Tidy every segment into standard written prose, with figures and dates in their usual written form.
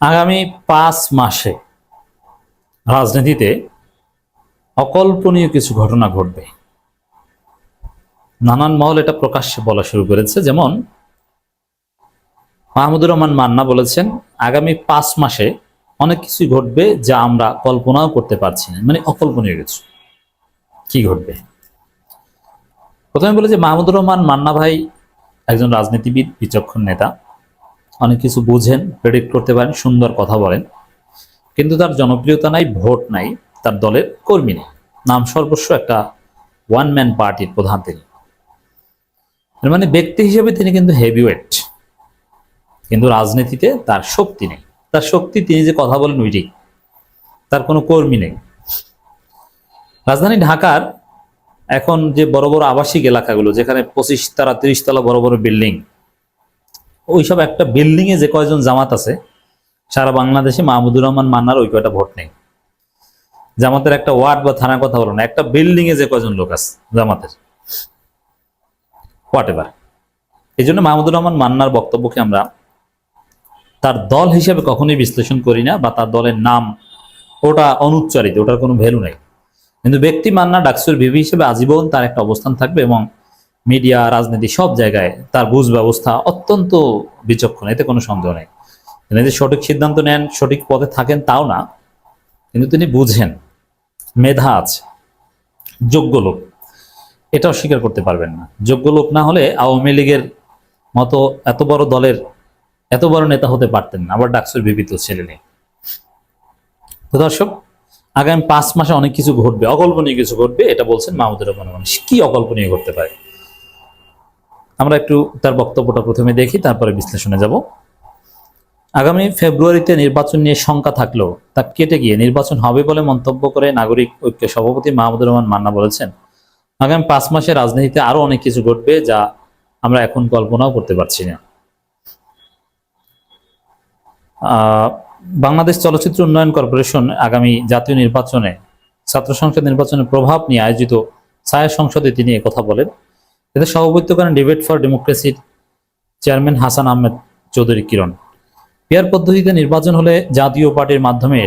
আগামী 5 মাসে রাজনীতিতে অকল্পনীয় কিছু ঘটনা ঘটবে। নানান মহল এটা প্রকাশ্যে বলা শুরু করেছে। যেমন মাহমুদুর রহমান মান্না বলেছেন, আগামী 5 মাসে অনেক কিছু ঘটবে যা আমরা কল্পনাও করতে পারছি না, মানে অকল্পনীয় কিছু। কি ঘটবে? প্রথমে বলে যে মাহমুদুর রহমান মান্না ভাই একজন রাজনীতিবিদ, বিচক্ষণ নেতা, অনেক কিছু বুঝেন, প্রেডিক্ট করতে পারেন, সুন্দর কথা বলেন, কিন্তু তার জনপ্রিয়তা নাই, ভোট নাই, তার দলের কর্মী নেই, নাম সর্বস্ব একটা ওয়ান ম্যান পার্টির প্রধান তিনি। মানে ব্যক্তি হিসেবে তিনি কিন্তু হেভিওয়েট, কিন্তু রাজনীতিতে তার শক্তি নেই। তার শক্তি তিনি যে কথা বলেন ওইটি, তার কোনো কর্মী নেই। রাজধানী ঢাকার এখন যে বড় বড় আবাসিক এলাকাগুলো, যেখানে 25 তলা 30 তলা বড় বড় বিল্ডিং, ওইসব একটা বিল্ডিং এ যে কয়জন জামাত আছে, সারা বাংলাদেশে মাহমুদুর রহমান মান্নার ওই কয়টা ভোট নেই। জামাতের একটা ওয়ার্ড বা থানার কথা বলো না, একটা বিল্ডিং এ যে কয়জন লোক আছে জামাতের, হোয়াট এভার। এই জন্য মাহমুদুর রহমান মান্নার বক্তব্যকে আমরা তার দল হিসেবে কখনোই বিশ্লেষণ করি না, বা তার দলের নাম ওটা অনুচ্চারিত, ওটার কোনো ভ্যালু নাই। কিন্তু ব্যক্তি মান্না ডাকসুর ভিভি হিসেবে আজীবন তার একটা অবস্থান থাকবে, এবং মিডিয়া, রাজনীতি সব জায়গায় তার বুঝ ব্যবস্থা অত্যন্ত বিচক্ষণ, এতে কোনো সন্দেহ নেই। তিনি যে সঠিক সিদ্ধান্ত নেন, সঠিক পথে থাকেন তাও না, কিন্তু তিনি বুঝেন, মেধা আছে, যোগ্য লোক, এটা অস্বীকার করতে পারবেন না। যোগ্য লোক না হলে আওয়ামী লীগের মতো এত বড় দলের এত বড় নেতা হতে পারতেন না, আবার ডাকসুর ভিভি তো ছেলে নেই। তো দর্শক, আগামী 5 মাসে অনেক কিছু ঘটবে, অকল্পনীয় কিছু ঘটবে, এটা বলছেন মাহমুদুর রহমান মান্না। কি অকল্পনীয় ঘটতে পারে? আমরা একটু তার বক্তব্যটা প্রথমে দেখি, তারপরে বিশ্লেষণে যাব। আগামী ফেব্রুয়ারিতে নির্বাচন নিয়ে শঙ্কা থাকলেও তা কেটে গিয়ে নির্বাচন হবে বলে মন্তব্য করে নাগরিক ঐক্য সভাপতি মাহমুদুর রহমান মান্না বলেছেন, আগামী 5 মাসে রাজনীতিতে আরো অনেক কিছু ঘটবে যা আমরা এখন কল্পনাও করতে পারছি না। বাংলাদেশ চলচ্চিত্র উন্নয়ন কর্পোরেশন আগামী জাতীয় নির্বাচনে, ছাত্র সংসদ নির্বাচনের প্রভাব নিয়ে আয়োজিত ছায়া সংসদে তিনি একথা বলেন। এতে সভাপতিত্ব করেন ডিবেট ফর ডেমোক্রেসির চেয়ারম্যান হাসান আহমেদ চৌধুরী কিরণ। পেয়ার পদ্ধতিতে নির্বাচন হলে জাতীয় পার্টির মাধ্যমে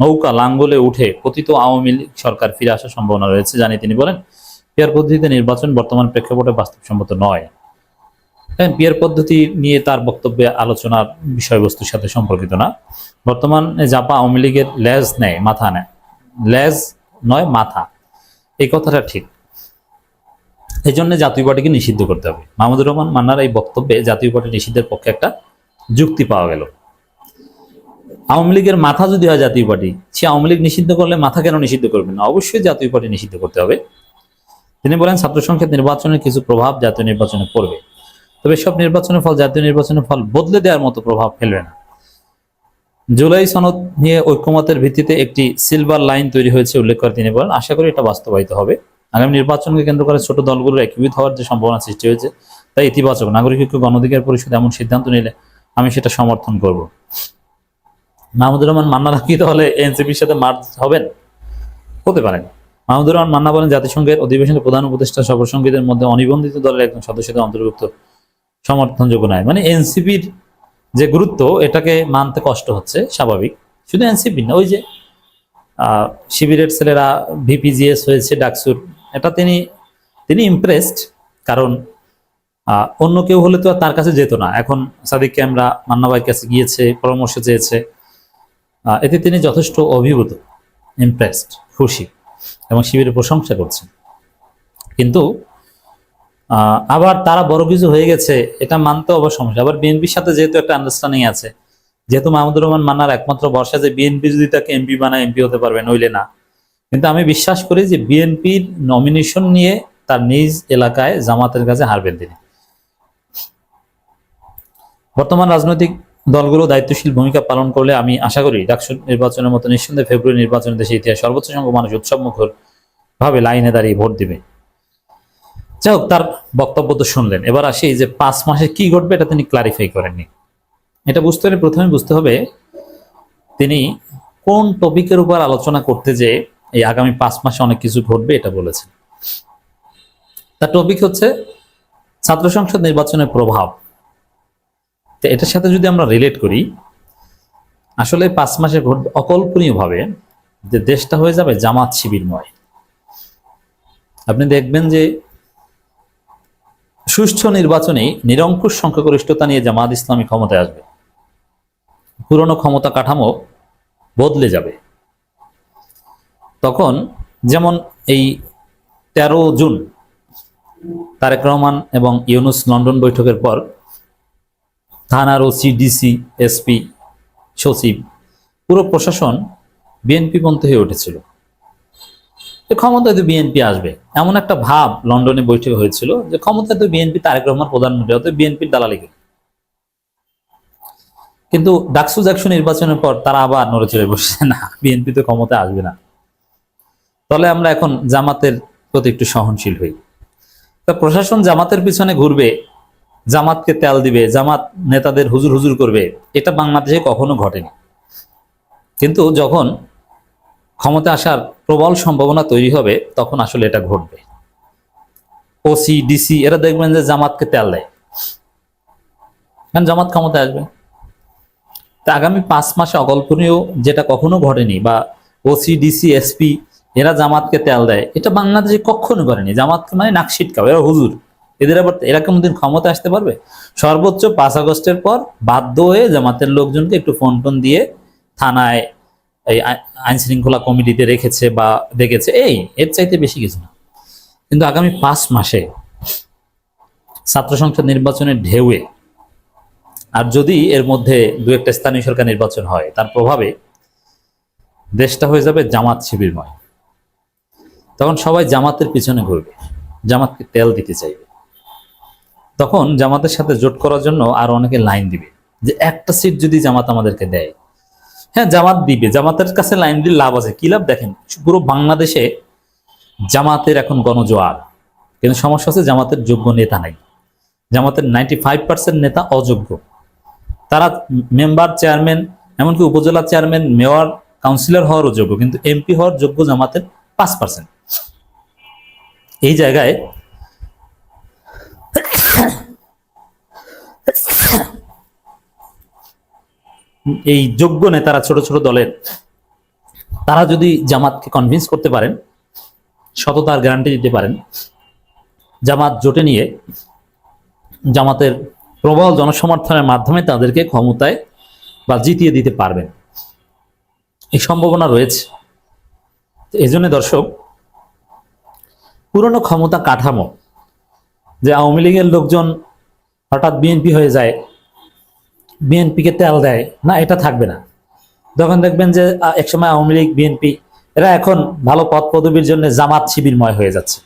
নৌকা লাঙ্গলে উঠে পতিত আওয়ামী লীগ সরকার ফিরে আসার সম্ভাবনা রয়েছে জানিয়ে তিনি বলেন, পেয়ার পদ্ধতিতে নির্বাচন বর্তমান প্রেক্ষাপটে বাস্তবসম্মত নয়। পিয়ার পদ্ধতি নিয়ে তার বক্তব্যে আলোচনার বিষয়বস্তুর সাথে সম্পর্কিত না। বর্তমানে জাপা আওয়ামী লীগের লেজ নেয়, মাথা নেয়, লেজ নয় মাথা, এই কথাটা ঠিক। এই জন্য জাতীয় পার্টিকে নিষিদ্ধ করতে হবে। মাহমুদুর রহমান মান্নার এই বক্তব্যে জাতীয় পার্টি নিষিদ্ধের পক্ষে একটা যুক্তি পাওয়া গেল। আওয়ামী লীগের মাথা যদি হয় জাতীয় পার্টি, সে আওয়ামী লীগ নিষিদ্ধ করলে মাথা কেন নিষিদ্ধ করবে না? অবশ্যই জাতীয় পার্টি নিষিদ্ধ করতে হবে। তিনি বলেন, ছাত্র সংসদ নির্বাচনের কিছু প্রভাব জাতীয় নির্বাচনে পড়বে, তবে সব নির্বাচনের ফল জাতীয় নির্বাচনের ফল বদলে দেওয়ার মতো প্রভাব ফেলবে না। জুলাই সনদ নিয়ে ঐক্যমতের ভিত্তিতে একটি সিলভার লাইন তৈরি হয়েছে উল্লেখ করে তিনি বলেন, আশা করি এটা বাস্তবায়িত হবে। আগামী নির্বাচনকে কেন্দ্র করে ছোট দলগুলোর একীভূত হওয়ার যে সম্ভাবনা সৃষ্টি হয়েছে তাই ইতিবাচক। নাগরিক ঐক্য গণ অধিকার পরিষদ এমন সিদ্ধান্ত নিলে আমি সেটা সমর্থন করব। মাহমুদুর রহমান মান্না কি তাহলে এনসিপির সাথে মার্চ হবেন? হতে পারেন। মাহমুদুর রহমান মান্না বলেন, জাতিসংঘের অধিবেশনে প্রধান উপদেষ্টা সফরসঙ্গীদের মধ্যে অনিবন্ধিত দলের একজন সদস্যদের অন্তর্ভুক্ত সমর্থনযোগ্য নয়। মানে এনসিপির যে গুরুত্ব, এটাকে মানতে কষ্ট হচ্ছে, স্বাভাবিক। শুধু এনসিপি না, ওই যে শিবিরের ছেলেরা ভিপিজিএস হয়েছে ডাকসুর, এটা তিনি ইমপ্রেসড। কারণ অন্য কেউ হলে তো তার কাছে যেত না। এখন সাদিক ক্যামরা মান্না ভাইয়ের কাছে গিয়েছে, পরামর্শ চেয়েছে, এতে তিনি যথেষ্ট অভিভূত, ইমপ্রেসড, খুশি, এবং শিবিরের প্রশংসা করছেন। কিন্তু আবার তারা বড় কিছু হয়ে গেছে এটা মানতে আবার সমস্যা। আবার বিএনপির সাথে যেহেতু একটা আন্ডারস্ট্যান্ডিং আছে, যেহেতু মাহমুদুর রহমান মান্নার একমাত্র ভরসা যে বিএনপি যদি তাকে এমপি বানায়, এমপি হতে পারবে, নইলে না। কিন্তু আমি বিশ্বাস করি যে বিএনপির নমিনেশন নিয়ে তার নিজ এলাকায় জামাতের কাছে হারবেন তিনি। বর্তমান রাজনৈতিক দলগুলো দায়িত্বশীল ভূমিকা পালন করলে আমি আশা করি ডাকসু নির্বাচনের মতো নিঃসন্দেহে ফেব্রুয়ারি নির্বাচনের দেশে ইতিহাস সর্বোচ্চ সংখ্যক মানুষ উৎসবমুখর ভাবে লাইনে দাঁড়িয়ে ভোট দিবে। যাই হোক, তার বক্তব্য তো শুনলেন। এবার আসি যে 5 মাসে কি ঘটবে, এটা তিনি ক্লারিফাই করেননি। এটা বুঝতে হলে প্রথমে বুঝতে হবে তিনি কোন টপিকের উপর আলোচনা করতে যে এই আগামী 5 মাসে অনেক কিছু ঘটবে এটা বলেছেন। তার টপিক হচ্ছে ছাত্র সংসদ নির্বাচনের প্রভাব। তো এটার সাথে যদি আমরা রিলেট করি, আসলে 5 মাসে ঘটবে অকল্পনীয় ভাবে যে দেশটা হয়ে যাবে জামাত শিবিরময়। আপনি দেখবেন যে সুষ্ঠু নির্বাচনে নিরঙ্কুশ সংখ্যাগরিষ্ঠতা নিয়ে জামাত ইসলামী ক্ষমতায় আসবে, পুরনো ক্ষমতা কাঠামো বদলে যাবে। তখন যেমন এই 13 জুন তারেক রহমান এবং ইউনূস লন্ডন বৈঠকের পর থানার ওসি, ডিসি, এসপি, সচিব, পুরো প্রশাসন বিএনপি পন্থী হয়ে উঠেছিল। ক্ষমতায় তো বিএনপি আসবে এমন একটা ভাব লন্ডনে বৈঠকে হয়েছিল যে ক্ষমতায় তো বিএনপি, তারেক রহমান প্রধানমন্ত্রী, অত বিএনপির দালালি। কিন্তু ডাকসু জাকসু নির্বাচনের পর তারা আবার নড়ে চড়ে বসছে, না বিএনপি তো ক্ষমতায় আসবে না, তাহলে আমরা এখন জামাতের প্রতি একটু সহনশীল হই। তা প্রশাসন জামাতের পিছনে ঘুরবে, জামাতকে তেল দিবে, জামাত নেতাদের হুজুর হুজুর করবে, এটা বাংলাদেশে কখনো ঘটেনি। কিন্তু যখন ক্ষমতা আসার প্রবল সম্ভাবনা তৈরি হবে তখন আসলে এটা ঘটবে। ওসি, ডিসি এরা দেখবেন যে জামাতকে তেল দেয়, কারণ জামাত ক্ষমতায় আসবে। তা আগামী 5 মাসে অকল্পনীয়, যেটা কখনো ঘটেনি, বা ওসি, ডিসি, এসপি এরা জামাতকে তেল দেয়, এটা বাংলাদেশে কখনো করেনি। জামাতকে মানে নাকশিটকাও, এরা হুজুর, এদের আবার এরা কোনদিন ক্ষমতা আসতে পারবে? সর্বোচ্চ 5 আগস্টের পর বাধ্য হয়ে জামাতের লোকজনকে একটু ফোন টোন দিয়ে থানায়, এই আইন শৃঙ্খলা কমিটিতে রেখেছে বা দেখেছে, এর চাইতে বেশি কিছু না। কিন্তু আগামী 5 মাসে ছাত্র সংসদ নির্বাচনের ঢেউয়ে, আর যদি এর মধ্যে 2-1টা স্থানীয় সরকার নির্বাচন হয়, তার প্রভাবে দেশটা হয়ে যাবে জামাত শিবিরময়। তখন সবাই জামাতের পিছনে ঘুরবে, জামাতকে তেল দিতে চাইবে। তখন জামাতের সাথে জোট করার জন্য আর অনেকে লাইন দিবে যে একটা সিট যদি জামাত আমাদেরকে দেয়। হ্যাঁ, জামাত দিবে, জামাতের কাছে লাইন দিয়ে লাভ আছে। কি লাভ? দেখেন, পুরো বাংলাদেশে জামাতের এখন গণজোয়ার, কিন্তু সমস্যা হচ্ছে জামাতের যোগ্য নেতা নাই। জামাতের 95% নেতা অযোগ্য। তারা মেম্বার, চেয়ারম্যান, এমনকি উপজেলা চেয়ারম্যান, মেয়র, কাউন্সিলর হওয়ারও যোগ্য, কিন্তু এমপি হওয়ার যোগ্য জামাতের 5%। এই জায়গায় এই যোগ্য নেতারা, ছোট ছোট দলের, তারা যদি জামাতকে কনভিন্স করতে পারেন, সততার গ্যারান্টি দিতে পারেন, জামাত জোটে নিয়ে জামাতের প্রবল জনসমর্থনের মাধ্যমে তাদেরকে ক্ষমতায় বা জিতিয়ে দিতে পারবেন, এই সম্ভাবনা রয়েছে। এই জন্য দর্শক, পুরনো ক্ষমতা কাঠামো, যে আওয়ামী লীগের লোকজন হঠাৎ বিএনপি হয়ে যায়, বিএনপিকে তেল দেয়, না, এটা থাকবে না। তখন দেখবেন যে একসময় আওয়ামী লীগ, বিএনপি এরা এখন ভালো পদ পদবীর জন্য জামাত শিবিরময় হয়ে যাচ্ছে।